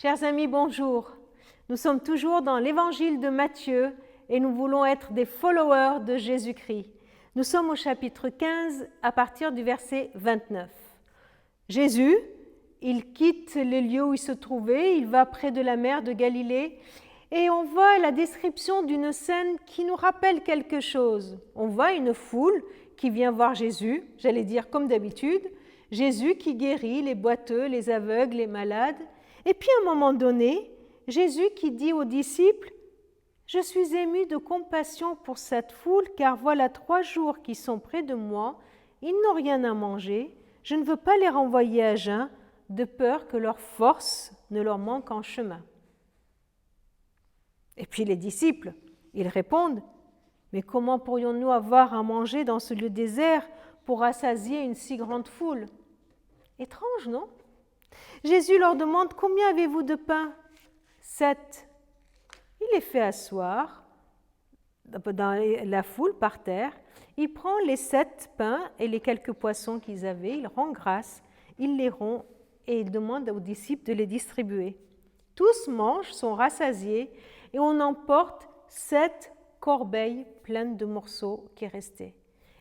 Chers amis, bonjour. Nous sommes toujours dans l'évangile de Matthieu et nous voulons être des followers de Jésus-Christ. Nous sommes au chapitre 15 à partir du verset 29. Jésus, il quitte les lieux où il se trouvait, il va près de la mer de Galilée et on voit la description d'une scène qui nous rappelle quelque chose. On voit une foule qui vient voir Jésus, j'allais dire comme d'habitude, Jésus qui guérit les boiteux, les aveugles, les malades. Et puis à un moment donné, Jésus qui dit aux disciples « Je suis ému de compassion pour cette foule, car voilà 3 jours qu'ils sont près de moi, ils n'ont rien à manger, je ne veux pas les renvoyer à jeun, de peur que leur force ne leur manque en chemin. » Et puis les disciples, ils répondent « Mais comment pourrions-nous avoir à manger dans ce lieu désert pour rassasier une si grande foule ?» Étrange, non ? Jésus leur demande « Combien avez-vous de pain ?» 7. Il les fait asseoir dans la foule par terre. Il prend les 7 pains et les quelques poissons qu'ils avaient, il rend grâce, il les rompt et il demande aux disciples de les distribuer. Tous mangent, sont rassasiés et on emporte 7 corbeilles pleines de morceaux qui restaient.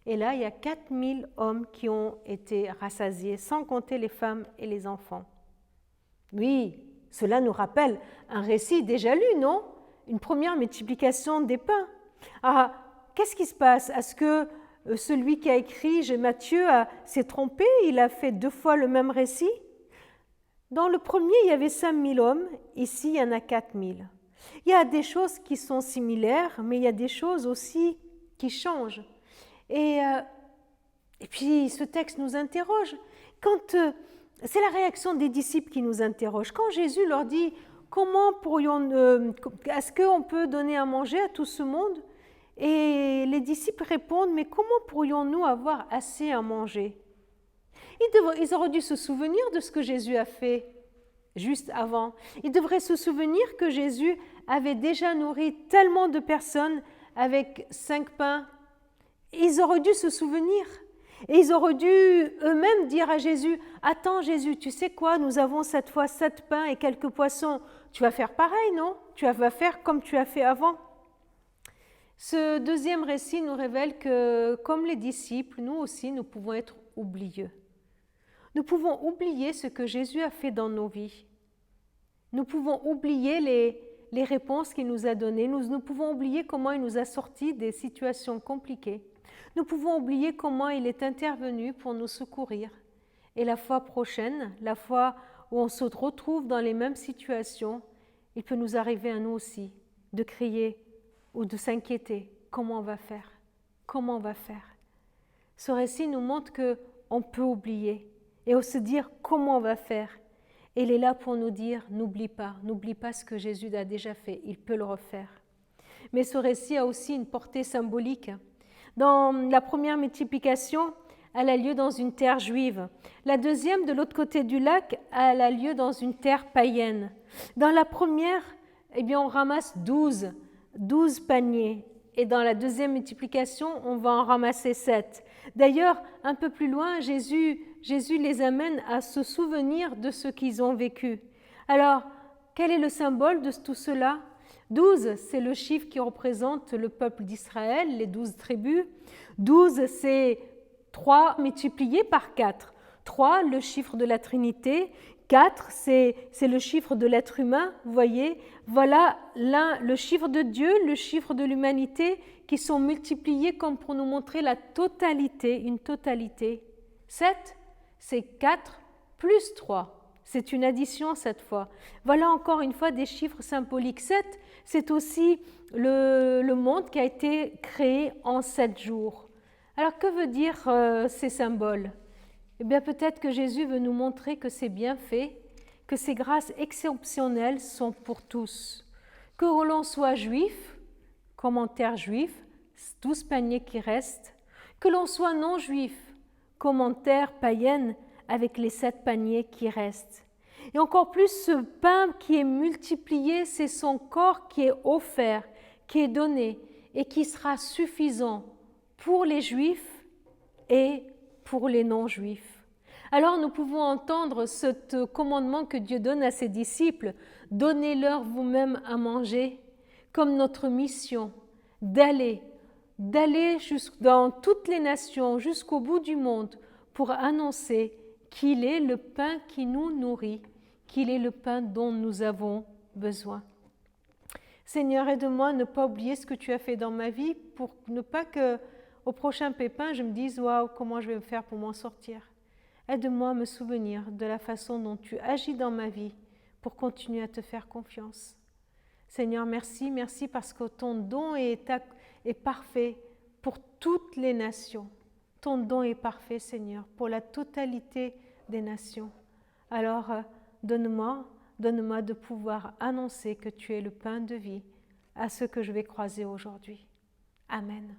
Et là, il y a 4000 hommes qui ont été rassasiés, sans compter les femmes et les enfants. Oui, cela nous rappelle un récit déjà lu, non ? Une première multiplication des pains. Ah, qu'est-ce qui se passe ? Est-ce que celui qui a écrit Matthieu s'est trompé ? Il a fait 2 fois le même récit ? Dans le premier, il y avait 5000 hommes. Ici, il y en a 4000. Il y a des choses qui sont similaires, mais il y a des choses aussi qui changent. Et puis, ce texte nous interroge. C'est la réaction des disciples qui nous interroge. Quand Jésus leur dit « Comment est-ce qu'on peut donner à manger à tout ce monde ?» Et les disciples répondent « Mais comment pourrions-nous avoir assez à manger ?» Ils auraient dû se souvenir de ce que Jésus a fait juste avant. Ils devraient se souvenir que Jésus avait déjà nourri tellement de personnes avec 5 pains. Ils auraient dû se souvenir. Et ils auraient dû eux-mêmes dire à Jésus « Attends Jésus, tu sais quoi, nous avons cette fois 7 pains et quelques poissons. Tu vas faire pareil, non ? Tu vas faire comme tu as fait avant. » Ce deuxième récit nous révèle que, comme les disciples, nous aussi, nous pouvons être oublieux. Nous pouvons oublier ce que Jésus a fait dans nos vies. Nous pouvons oublier les réponses qu'il nous a données. Nous pouvons oublier comment il nous a sortis des situations compliquées. Nous pouvons oublier comment il est intervenu pour nous secourir. Et la fois prochaine, la fois où on se retrouve dans les mêmes situations, il peut nous arriver à nous aussi de crier ou de s'inquiéter. Comment on va faire ? Comment on va faire ? Ce récit nous montre qu'on peut oublier et on se dire comment on va faire. Et il est là pour nous dire n'oublie pas ce que Jésus a déjà fait, il peut le refaire. Mais ce récit a aussi une portée symbolique. Dans la première multiplication, elle a lieu dans une terre juive. La deuxième, de l'autre côté du lac, elle a lieu dans une terre païenne. Dans la première, on ramasse 12 paniers. Et dans la deuxième multiplication, on va en ramasser 7. D'ailleurs, un peu plus loin, Jésus les amène à se souvenir de ce qu'ils ont vécu. Alors, quel est le symbole de tout cela ? 12, c'est le chiffre qui représente le peuple d'Israël, les 12 tribus. 12, c'est 3 multiplié par 4. 3, le chiffre de la Trinité. 4, c'est le chiffre de l'être humain. Vous voyez, voilà le chiffre de Dieu, le chiffre de l'humanité qui sont multipliés comme pour nous montrer la totalité, une totalité. 7, c'est 4 plus 3. C'est une addition cette fois. Voilà encore une fois des chiffres symboliques. 7, c'est aussi le monde qui a été créé en 7 jours. Alors que veut dire ces symboles ? Eh bien peut-être que Jésus veut nous montrer que c'est bien fait, que ces grâces exceptionnelles sont pour tous. Que l'on soit juif, commentaire juif, 12 paniers qui restent, que l'on soit non juif, commentaire païenne, avec les 7 paniers qui restent. Et encore plus, ce pain qui est multiplié, c'est son corps qui est offert, qui est donné et qui sera suffisant pour les Juifs et pour les non-Juifs. Alors nous pouvons entendre ce commandement que Dieu donne à ses disciples, donnez-leur vous-même à manger, comme notre mission, d'aller dans toutes les nations, jusqu'au bout du monde, pour annoncer qu'il est le pain qui nous nourrit, qu'il est le pain dont nous avons besoin. Seigneur, aide-moi à ne pas oublier ce que tu as fait dans ma vie pour ne pas qu'au prochain pépin, je me dise « Waouh, comment je vais me faire pour m'en sortir ?» Aide-moi à me souvenir de la façon dont tu agis dans ma vie pour continuer à te faire confiance. Seigneur, merci parce que ton don est parfait pour toutes les nations. Ton don est parfait, Seigneur, pour la totalité des nations. Alors, donne-moi de pouvoir annoncer que tu es le pain de vie à ceux que je vais croiser aujourd'hui. Amen.